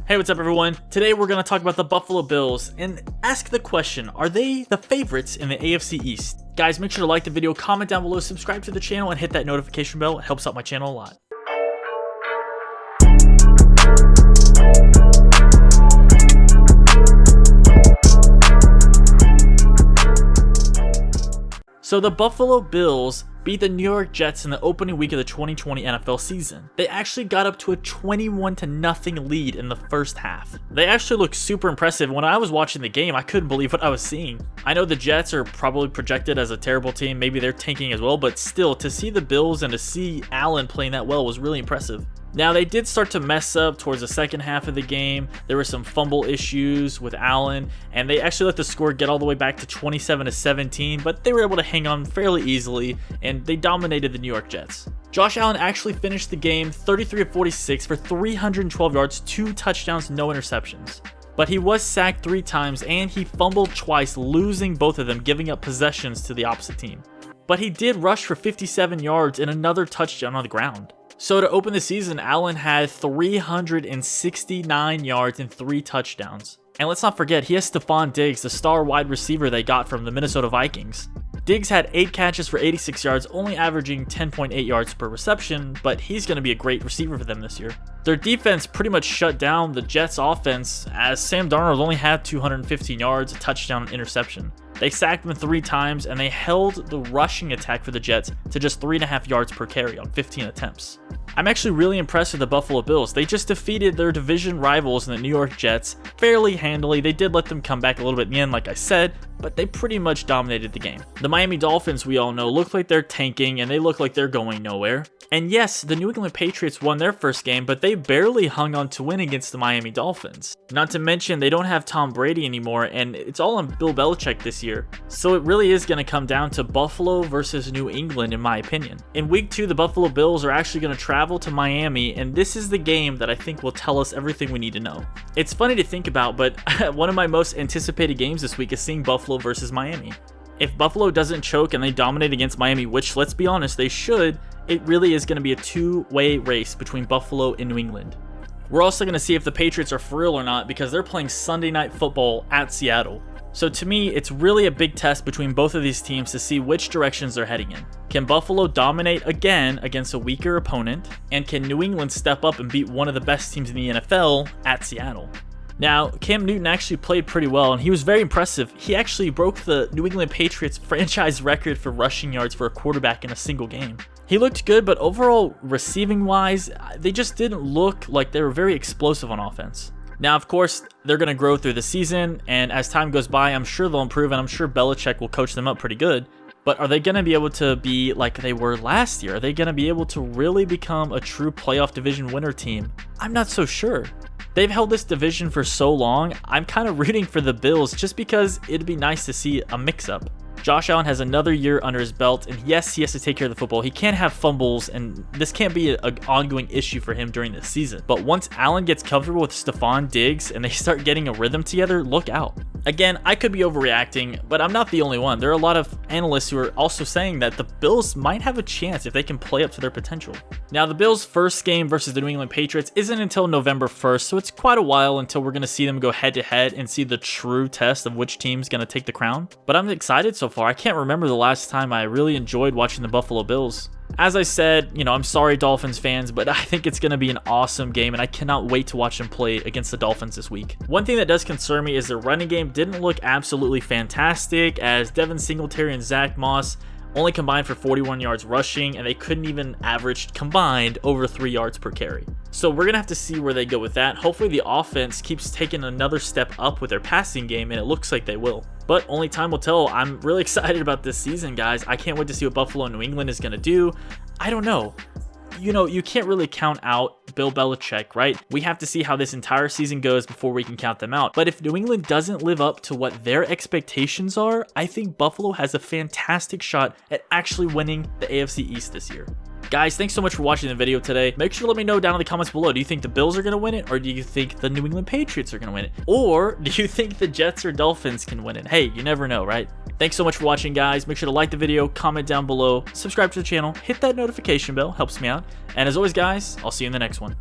Hey, what's up everyone? Today we're going to talk about the Buffalo Bills and ask the question, are they the favorites in the AFC East? Guys, make sure to like the video, comment down below, subscribe to the channel, and hit that notification bell. It helps out my channel a lot. So the Buffalo Bills beat the New York Jets in the opening week of the 2020 NFL season. They actually got up to a 21-0 lead in the first half. They actually looked super impressive. When I was watching the game, I couldn't believe what I was seeing. I know the Jets are probably projected as a terrible team, maybe they're tanking as well, but still, to see the Bills and to see Allen playing that well was really impressive. Now, they did start to mess up towards the second half of the game. There were some fumble issues with Allen, and they actually let the score get all the way back to 27-17, but they were able to hang on fairly easily, and they dominated the New York Jets. Josh Allen actually finished the game 33-46 for 312 yards, 2 touchdowns, no interceptions. But he was sacked 3 times, and he fumbled twice, losing both of them, giving up possessions to the opposite team. But he did rush for 57 yards and another touchdown on the ground. So to open the season, Allen had 369 yards and 3 touchdowns. And let's not forget, he has Stefon Diggs, the star wide receiver they got from the Minnesota Vikings. Diggs had 8 catches for 86 yards, only averaging 10.8 yards per reception, but he's going to be a great receiver for them this year. Their defense pretty much shut down the Jets' offense, as Sam Darnold only had 215 yards, a touchdown, and interception. They sacked him 3 times, and they held the rushing attack for the Jets to just 3.5 yards per carry on 15 attempts. I'm actually really impressed with the Buffalo Bills. They just defeated their division rivals in the New York Jets fairly handily. They did let them come back a little bit in the end, like I said, but they pretty much dominated the game. The Miami Dolphins, we all know, look like they're tanking, and they look like they're going nowhere. And yes, the New England Patriots won their first game, but they barely hung on to win against the Miami Dolphins. Not to mention, they don't have Tom Brady anymore, and it's all on Bill Belichick this year. So it really is going to come down to Buffalo versus New England, in my opinion. In week 2, the Buffalo Bills are actually going to travel to Miami, and this is the game that I think will tell us everything we need to know. It's funny to think about, but one of my most anticipated games this week is seeing Buffalo versus Miami. If Buffalo doesn't choke and they dominate against Miami, which, let's be honest, they should, it really is going to be a two-way race between Buffalo and New England. We're also going to see if the Patriots are for real or not, because they're playing Sunday Night Football at Seattle. So to me, it's really a big test between both of these teams to see which directions they're heading in. Can Buffalo dominate again against a weaker opponent? And can New England step up and beat one of the best teams in the NFL at Seattle? Now, Cam Newton actually played pretty well, and he was very impressive. He actually broke the New England Patriots franchise record for rushing yards for a quarterback in a single game. He looked good, but overall, receiving-wise, they just didn't look like they were very explosive on offense. Now, of course, they're going to grow through the season, and as time goes by, I'm sure they'll improve, and I'm sure Belichick will coach them up pretty good. But are they going to be able to be like they were last year? Are they going to be able to really become a true playoff division winner team? I'm not so sure. They've held this division for so long, I'm kind of rooting for the Bills just because it'd be nice to see a mix-up. Josh Allen has another year under his belt, and yes, he has to take care of the football. He can't have fumbles, and this can't be an ongoing issue for him during this season. But once Allen gets comfortable with Stefon Diggs and they start getting a rhythm together, look out. Again, I could be overreacting, but I'm not the only one. There are a lot of analysts who are also saying that the Bills might have a chance if they can play up to their potential. Now, the Bills' first game versus the New England Patriots isn't until November 1st, so it's quite a while until we're going to see them go head-to-head and see the true test of which team's going to take the crown. But I'm excited so far. I can't remember the last time I really enjoyed watching the Buffalo Bills. As I said, I'm sorry Dolphins fans, but I think it's going to be an awesome game, and I cannot wait to watch them play against the Dolphins this week. One thing that does concern me is their running game didn't look absolutely fantastic, as Devin Singletary and Zach Moss only combined for 41 yards rushing, and they couldn't even average combined over 3 yards per carry. So we're going to have to see where they go with that. Hopefully the offense keeps taking another step up with their passing game, and it looks like they will. But only time will tell. I'm really excited about this season, guys. I can't wait to see what Buffalo and New England is going to do. I don't know. You can't really count out Bill Belichick, right? We have to see how this entire season goes before we can count them out. But if New England doesn't live up to what their expectations are, I think Buffalo has a fantastic shot at actually winning the AFC East this year. Guys, thanks so much for watching the video today. Make sure to let me know down in the comments below. Do you think the Bills are going to win it? Or do you think the New England Patriots are going to win it? Or do you think the Jets or Dolphins can win it? Hey, you never know, right? Thanks so much for watching, guys. Make sure to like the video, comment down below, subscribe to the channel, hit that notification bell, helps me out. And as always, guys, I'll see you in the next one.